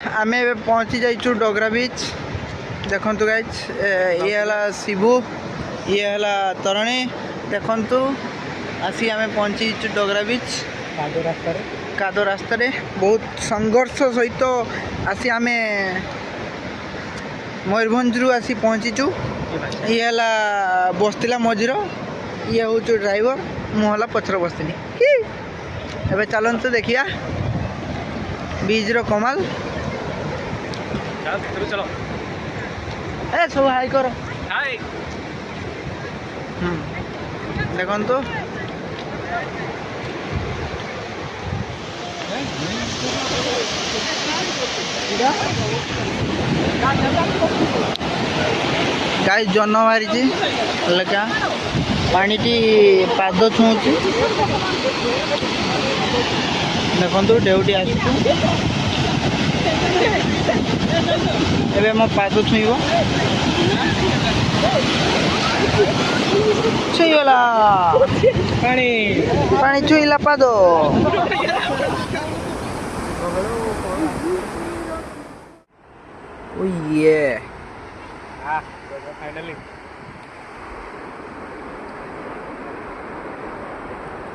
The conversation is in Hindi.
आम पहुँची जाइचु डोगरा बीच। देखु गाइज ये है शिबू, ये है तरणी। देखु आसी आम पहुँची डोगरा बीच कादो रास्ता बहुत संघर्ष सहित आसी आम मयूरभंज आसी पहुँचीचु। ये है बसला मझीर, ये हूँ ड्राइवर, मुझे पचर बसनी। एबे चलते देखिया बीच रो कमाल। चलो ए सब हाई कर हाय। देखो तो गाय जन बाहरी लगा पानीटी पाद छुँच। देखो डेउटी आसु एबे मो पाद छुईब छुईगला पानी पानी छुईला पाद। ओ ये फाइनली